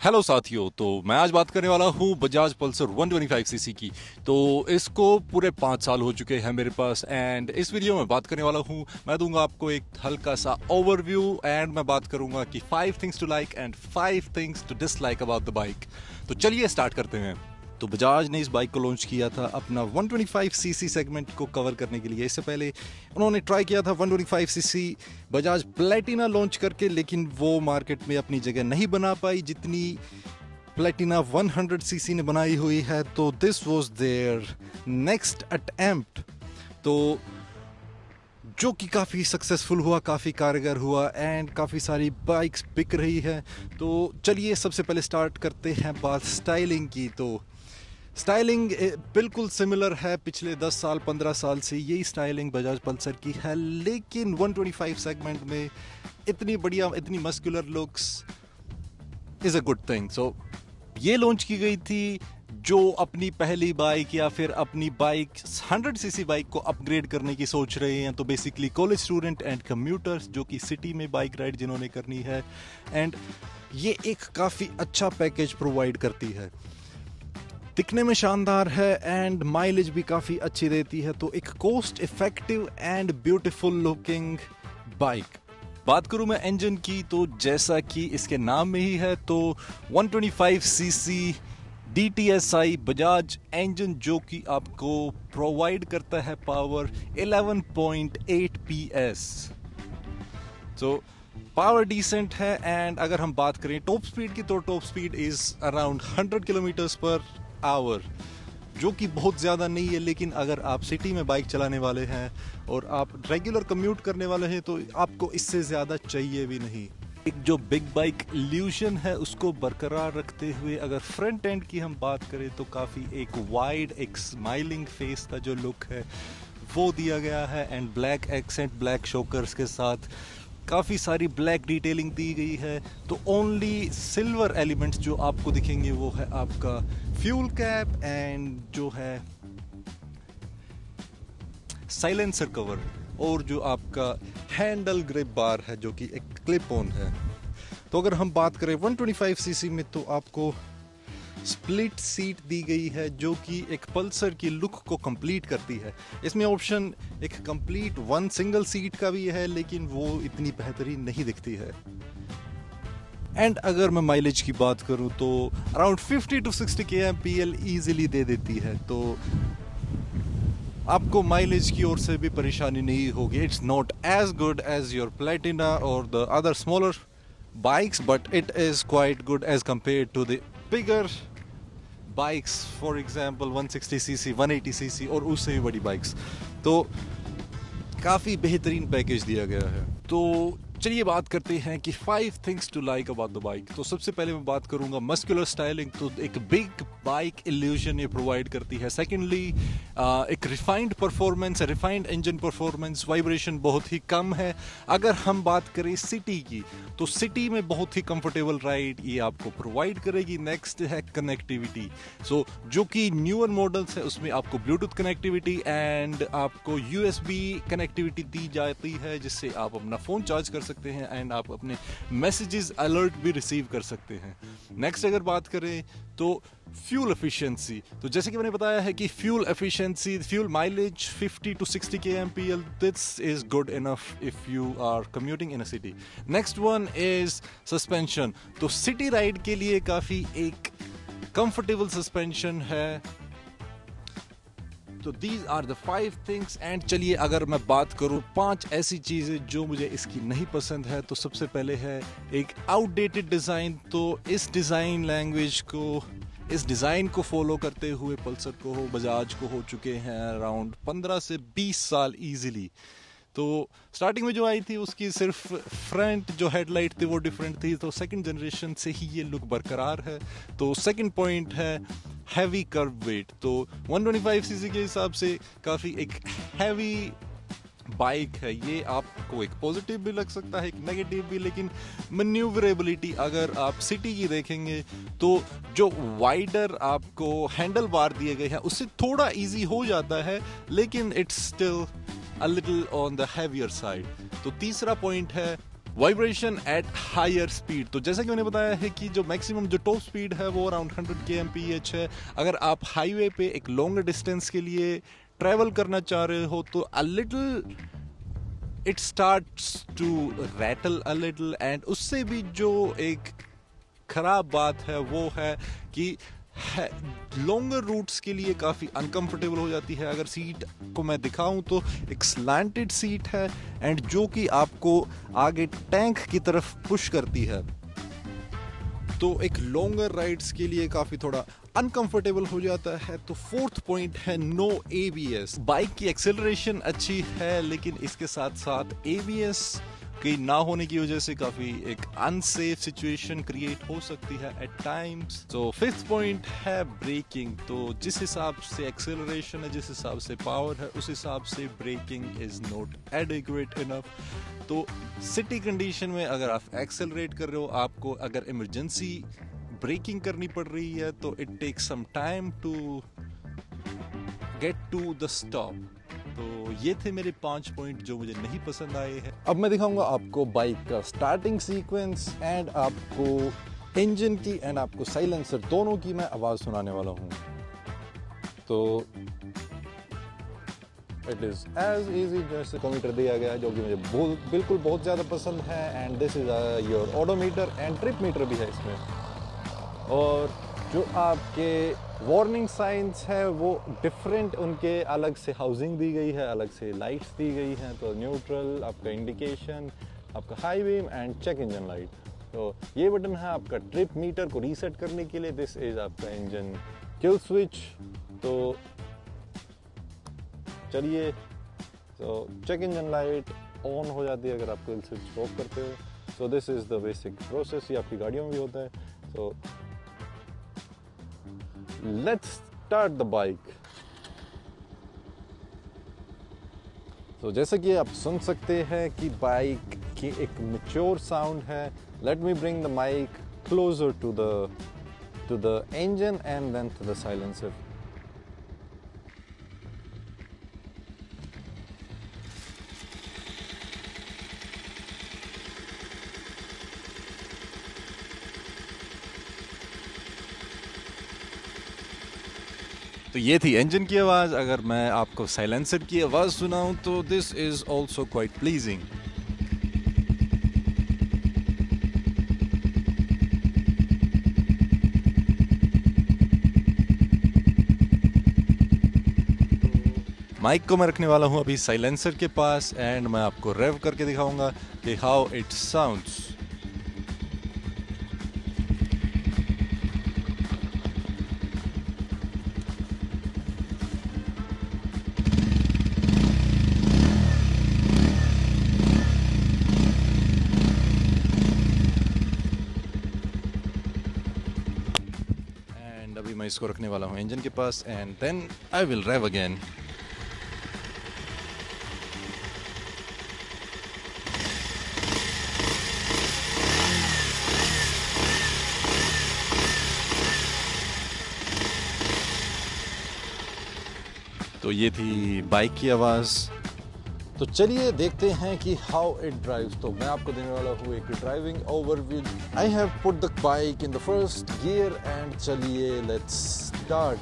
Hello साथियों। तो मैं आज बात करने वाला हूँ बजाज पल्सर 125 सीसी की। तो इसको पूरे 5 साल हो चुके हैं मेरे पास एंड इस वीडियो में बात करने वाला हूँ। मैं दूंगा आपको एक हल्का सा ओवरव्यू एंड मैं बात करूंगा कि 5 things to like and 5 things to dislike about the bike. तो चलिए स्टार्ट करते हैं। तो बजाज ने इस बाइक को लॉन्च किया था अपना 125 सीसी सेगमेंट को कवर करने के लिए। इससे पहले उन्होंने ट्राई किया था 125 सीसी बजाज प्लेटिना लॉन्च करके, लेकिन वो मार्केट में अपनी जगह नहीं बना पाई जितनी प्लेटिना 100 सीसी ने बनाई हुई है। तो this was their next attempt, तो जो कि काफ़ी सक्सेसफुल हुआ, काफ़ी कारगर हुआ एंड काफ़ी सारी बाइक्स बिक रही है। तो चलिए सबसे पहले स्टार्ट करते हैं बात स्टाइलिंग की। तो स्टाइलिंग बिल्कुल सिमिलर है, पिछले 10 साल 15 साल से यही स्टाइलिंग बजाज पल्सर की है, लेकिन 125 सेगमेंट में इतनी बढ़िया, इतनी muscular looks is a good thing. So ये लॉन्च की गई थी जो अपनी पहली बाइक या फिर अपनी बाइक 100 सीसी बाइक को अपग्रेड करने की सोच रहे हैं। तो basically college student and commuters जो कि सिटी में बाइक राइड जिन्होंने करनी है, एंड ये एक काफ़ी अच्छा पैकेज प्रोवाइड करती है, दिखने में शानदार है एंड माइलेज भी काफ़ी अच्छी देती है। तो एक cost effective and beautiful looking bike. बात करूं मैं इंजन की, तो जैसा कि इसके नाम में ही है, तो 125 सीसी DTSI बजाज इंजन जो कि आपको प्रोवाइड करता है पावर 11.8 PS। तो पावर डिसेंट है एंड अगर हम बात करें टॉप स्पीड की, तो top speed is around 100 kilometres per hour, जो कि बहुत ज़्यादा नहीं है। लेकिन अगर आप सिटी में बाइक चलाने वाले हैं और आप रेगुलर कम्यूट करने वाले हैं तो आपको इससे ज़्यादा चाहिए भी नहीं। एक जो बिग बाइक इल्यूशन है उसको बरकरार रखते हुए अगर फ्रंट एंड की हम बात करें, तो काफ़ी एक वाइड, एक स्माइलिंग फेस का जो लुक है वो दिया गया है and black accent, black shockers के साथ काफ़ी सारी ब्लैक डिटेलिंग दी गई है। तो ओनली सिल्वर एलिमेंट्स जो आपको दिखेंगे वो है आपका फ्यूल कैप एंड जो है साइलेंसर कवर, और जो आपका हैंडल ग्रिप बार है जो कि एक क्लिप ऑन है। तो अगर हम बात करें 125 सीसी में, तो आपको स्प्लिट सीट दी गई है जो कि एक पल्सर की लुक को कंप्लीट करती है। इसमें ऑप्शन एक कंप्लीट वन सिंगल सीट का भी है, लेकिन वो इतनी बेहतरीन नहीं दिखती है। एंड अगर मैं माइलेज की बात करूं, तो अराउंड 50 to 60 kmpl ईजिली दे देती है। तो आपको माइलेज की ओर से भी परेशानी नहीं होगी। It's not as good as your Platina और the other smaller bikes, but it is quite good as compare to the bigger bikes, for example 160 CC, 180 CC और उससे भी बड़ी बाइक्स। तो काफ़ी बेहतरीन पैकेज दिया गया है। तो चलिए बात करते हैं कि 5 things to like about the bike. तो सबसे पहले मैं बात करूंगा मस्कुलर स्टाइलिंग। तो एक बिग बाइक इल्यूजन ये प्रोवाइड करती है। सेकेंडली एक refined performance, refined engine performance, vibration बहुत ही कम है। अगर हम बात करें सिटी की, तो सिटी में बहुत ही कंफर्टेबल राइड ये आपको प्रोवाइड करेगी। नेक्स्ट है कनेक्टिविटी। सो जो कि न्यूअर मॉडल्स है उसमें आपको ब्लूटूथ कनेक्टिविटी एंड आपको USB कनेक्टिविटी दी जाती है, जिससे आप अपना फ़ोन चार्ज कर सकते हैं एंड आप अपने मैसेजेस अलर्ट भी रिसीव कर सकते हैं। नेक्स्ट अगर बात करें तो फ्यूल एफिशिएंसी, तो जैसे कि मैंने बताया है कि fuel efficiency, fuel mileage 50 to 60 kmpl, this is good enough if you are commuting in a city. Next one is suspension. तो सिटी राइड के लिए काफ़ी एक कंफर्टेबल सस्पेंशन है। तो these are the 5 things and चलिए अगर मैं बात करूं 5 ऐसी चीज़ें जो मुझे इसकी नहीं पसंद है, तो सबसे पहले है एक आउटडेटेड डिज़ाइन। तो इस डिज़ाइन लैंग्वेज को, इस डिज़ाइन को फॉलो करते हुए पल्सर को हो, बजाज को हो चुके हैं अराउंड 15 से 20 साल ईजिली। तो स्टार्टिंग में जो आई थी उसकी सिर्फ फ्रंट जो हेडलाइट थी वो डिफरेंट थी। तो सेकंड जनरेशन से ही ये लुक बरकरार है। तो सेकंड पॉइंट है हैवी कर्व वेट। तो 125 सीसी के हिसाब से काफ़ी एक हैवी बाइक है। ये आपको एक पॉजिटिव भी लग सकता है, एक नेगेटिव भी, लेकिन मैन्यूवरेबिलिटी अगर आप सिटी की देखेंगे तो जो वाइडर आपको हैंडल बार दिए गए हैं उससे थोड़ा इजी हो जाता है, लेकिन it's still a little on the heavier side. तो तीसरा पॉइंट है वाइब्रेशन एट हायर स्पीड। तो जैसा कि मैंने बताया है कि जो मैक्सिमम जो टॉप स्पीड है वो अराउंड 100 kmph है। अगर आप हाईवे पे एक लॉन्गर डिस्टेंस के लिए ट्रैवल करना चाह रहे हो तो a little it starts to rattle a little, and उससे भी जो एक खराब बात है वो है कि लॉन्गर रूट्स के लिए काफ़ी अनकंफर्टेबल हो जाती है। अगर सीट को मैं दिखाऊं तो एक स्लैंटेड सीट है एंड जो कि आपको आगे टैंक की तरफ पुश करती है, तो एक लॉन्गर राइड्स के लिए काफ़ी थोड़ा अनकंफर्टेबल हो जाता है। तो फोर्थ पॉइंट है नो ABS। बाइक की एक्सेलरेशन अच्छी है लेकिन इसके साथ साथ ABS कि ना होने की वजह से काफी एक अनसेफ सिचुएशन क्रिएट हो सकती है एट टाइम्स। तो फिफ्थ पॉइंट है ब्रेकिंग। तो जिस हिसाब से एक्सेलरेशन है, जिस हिसाब से पावर है, उस हिसाब से braking is not adequate enough. तो सिटी कंडीशन में अगर आप एक्सेलरेट कर रहे हो, आपको अगर इमरजेंसी ब्रेकिंग करनी पड़ रही है तो it takes some time to get to the stop. तो ये थे मेरे 5 पॉइंट जो मुझे नहीं पसंद आए हैं। अब मैं दिखाऊंगा आपको बाइक का स्टार्टिंग सीक्वेंस एंड आपको इंजन की एंड आपको साइलेंसर दोनों की मैं आवाज़ सुनाने वाला हूँ। तो इट इज़ एज इजी जैसे कॉमीटर दिया गया जो कि मुझे बिल्कुल बहुत ज़्यादा पसंद है। And this is your odometer and trip meter भी है इसमें। और जो आपके वार्निंग साइंस है वो डिफरेंट, उनके अलग से हाउसिंग दी गई है, अलग से लाइट्स दी गई हैं। तो न्यूट्रल, आपका इंडिकेशन, आपका high beam and check engine light. तो ये बटन है आपका ट्रिप मीटर को रीसेट करने के लिए। दिस इज आपका इंजन किल स्विच। तो चलिए, तो चेक इंजन लाइट ऑन हो जाती है अगर आप किल स्विच ऑफ करते हो। So this is the basic process. ये आपकी गाड़ियों में भी होता है। तो let's start the bike। तो जैसे कि आप सुन सकते हैं कि बाइक की एक मैच्योर साउंड है। Let me bring the mic closer to the engine and then to the silencer. तो ये थी इंजन की आवाज़। अगर मैं आपको साइलेंसर की आवाज़ सुनाऊं तो this is also quite pleasing. Mic को मैं रखने वाला हूं अभी साइलेंसर के पास एंड मैं आपको रेव करके दिखाऊंगा कि हाउ इट साउंड्स। अभी मैं इसको रखने वाला हूँ इंजन के पास and then I will rev again. तो ये थी बाइक की आवाज़। तो चलिए देखते हैं कि हाउ इट ड्राइव्स। तो मैं आपको देने वाला हूँ एक driving overview. I have put the bike in the first gear and चलिए लेट्स स्टार्ट।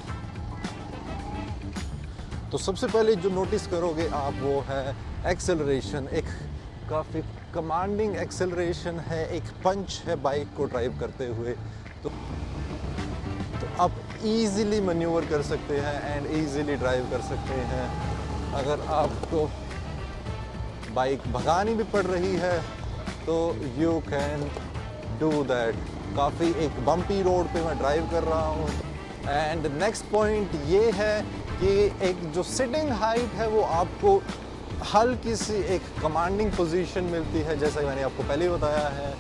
तो सबसे पहले जो नोटिस करोगे आप वो है एक्सेलरेशन। एक काफ़ी कमांडिंग एक्सेलरेशन है, एक पंच है बाइक को ड्राइव करते हुए। तो आप इजीली मैन्यूवर कर सकते हैं एंड इजीली ड्राइव कर सकते हैं। अगर आपको बाइक भगानी भी पड़ रही है तो यू कैन डू दैट। काफ़ी एक बम्पी रोड पे मैं ड्राइव कर रहा हूँ। एंड नेक्स्ट पॉइंट ये है कि एक जो सिटिंग हाइट है वो आपको हल्की सी एक कमांडिंग पोजीशन मिलती है, जैसा कि मैंने आपको पहले बताया है।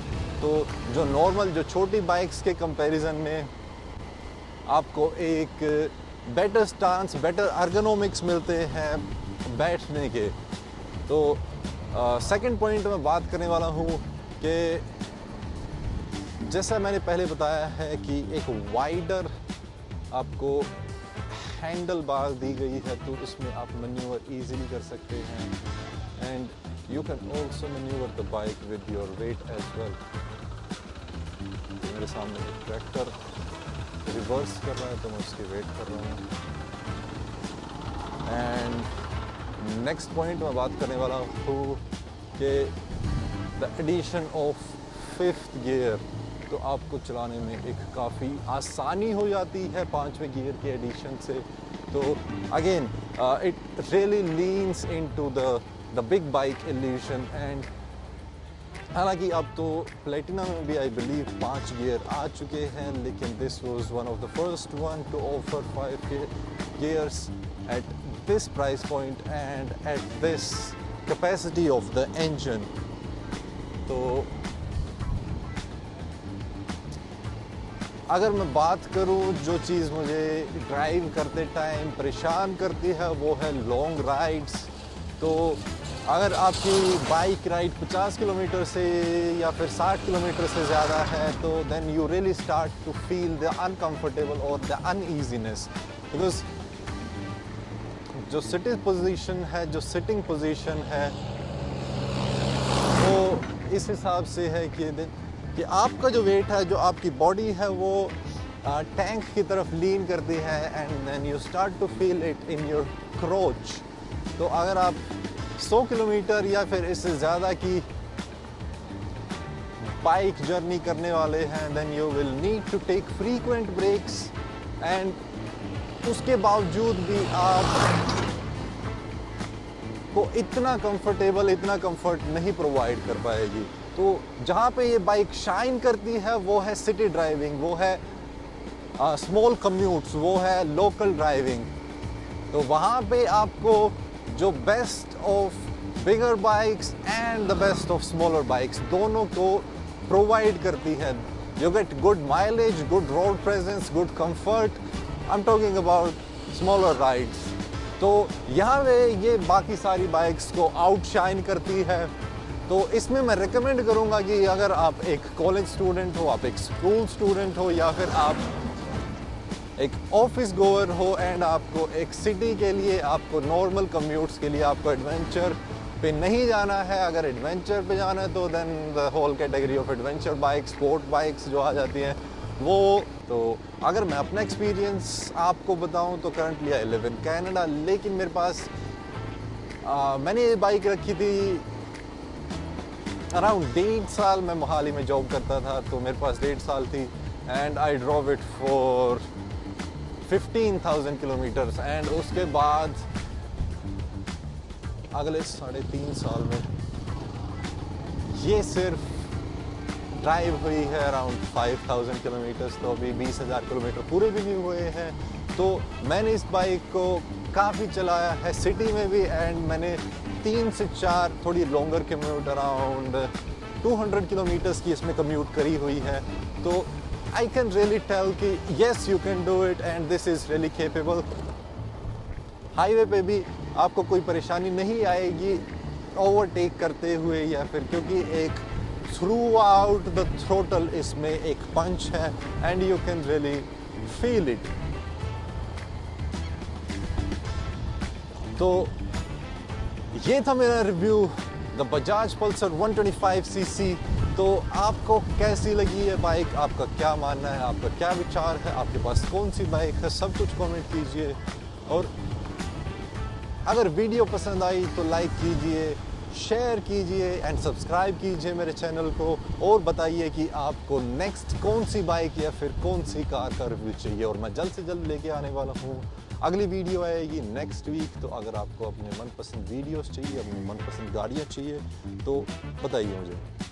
तो जो नॉर्मल जो छोटी बाइक्स के कंपैरिजन में आपको एक बेटर स्टांस, बेटर अर्गोनॉमिक्स मिलते हैं बैठने के। तो सेकंड पॉइंट में बात करने वाला हूँ कि जैसा मैंने पहले बताया है कि एक वाइडर आपको हैंडल बार दी गई है तो उसमें आप मैन्यूवर इजीली कर सकते हैं। And you can also maneuver the bike with your weight as well. मेरे सामने एक ट्रैक्टर रिवर्स कर रहा है तो मैं उसकी वेट कर रहा हूँ। एंड नेक्स्ट पॉइंट मैं बात करने वाला हूँ कि the addition of 5th gear, तो आपको चलाने में एक काफ़ी आसानी हो जाती है 5वें गियर के एडिशन से। तो again it really leans into the big bike evolution. And हालांकि अब तो प्लेटिना में भी आई बिलीव 5 गियर आ चुके हैं, लेकिन this was one of the first one two offer 5 gears at this price point and at this capacity of the engine. तो अगर मैं बात करूं जो चीज़ मुझे ड्राइव करते टाइम परेशान करती है वो है लॉन्ग राइड्स। तो अगर आपकी बाइक राइड 50 किलोमीटर से या फिर 60 किलोमीटर से ज़्यादा है तो then you really start to feel the uncomfortable और द अनईजीनेस, बिकॉज जो सिटिंग पोजीशन है वो इस हिसाब से है कि आपका जो वेट है, जो आपकी बॉडी है वो टैंक की तरफ लीन करती है and then you start to feel it in your crotch. तो अगर आप 100 किलोमीटर या फिर इससे ज़्यादा की बाइक जर्नी करने वाले हैं then you will need to take frequent breaks and उसके बावजूद भी आप को इतना कंफर्ट नहीं प्रोवाइड कर पाएगी। तो जहाँ पे ये बाइक शाइन करती है वो है सिटी ड्राइविंग, वो है स्मॉल कम्यूट्स, वो है लोकल ड्राइविंग। तो वहाँ पे आपको जो best of bigger bikes and the best of smaller bikes दोनों को प्रोवाइड करती है। You get good mileage, good road presence, good comfort. I am talking about smaller rides. तो यहाँ पे ये बाकी सारी बाइक्स को आउटशाइन करती है। तो इसमें मैं रिकमेंड करूँगा कि अगर आप एक कॉलेज स्टूडेंट हो, आप एक स्कूल स्टूडेंट हो या फिर आप एक ऑफिस गोअर हो एंड आपको एक सिटी के लिए, आपको नॉर्मल कम्यूट्स के लिए आपको एडवेंचर पे नहीं जाना है। अगर एडवेंचर पे जाना है तो then the whole category of adventure bike, sport bikes जो आ जाती हैं वो। तो अगर मैं अपना एक्सपीरियंस आपको बताऊं तो currently I live in Canada, लेकिन मेरे पास मैंने ये बाइक रखी थी अराउंड 1.5 साल। मैं मोहाली में जॉब करता था तो मेरे पास 1.5 साल थी and I drove it for 15,000 kilometres. And उसके बाद अगले 3.5 साल में ये सिर्फ ड्राइव हुई है अराउंड 5,000 किलोमीटर्स। तो अभी 20,000 किलोमीटर पूरे भी नहीं हुए हैं। तो मैंने इस बाइक को काफ़ी चलाया है सिटी में भी एंड मैंने 3 से 4 थोड़ी लॉन्गर कम्यूट अराउंड 200 किलोमीटर्स की इसमें कम्यूट करी हुई है। तो I can really tell कि yes you can do it and this is really capable। Highway पे भी आपको कोई परेशानी नहीं आएगी ओवरटेक करते हुए या फिर, क्योंकि एक थ्रू आउट द थ्रोटल इसमें एक पंच है and you can really feel it. तो ये था मेरा review the Bajaj Pulsar 125cc। तो आपको कैसी लगी है बाइक, आपका क्या मानना है, आपका क्या विचार है, आपके पास कौन सी बाइक है, सब कुछ कमेंट कीजिए। और अगर वीडियो पसंद आई तो लाइक कीजिए, शेयर कीजिए एंड सब्सक्राइब कीजिए मेरे चैनल को और बताइए कि आपको नेक्स्ट कौन सी बाइक या फिर कौन सी कार का रिव्यू चाहिए। और मैं जल्द से जल्द लेके आने वाला हूँ। अगली वीडियो आएगी नेक्स्ट वीक। तो अगर आपको अपने मनपसंद वीडियोस चाहिए, अपनी मनपसंद गाड़ियाँ चाहिए तो बताइए मुझे।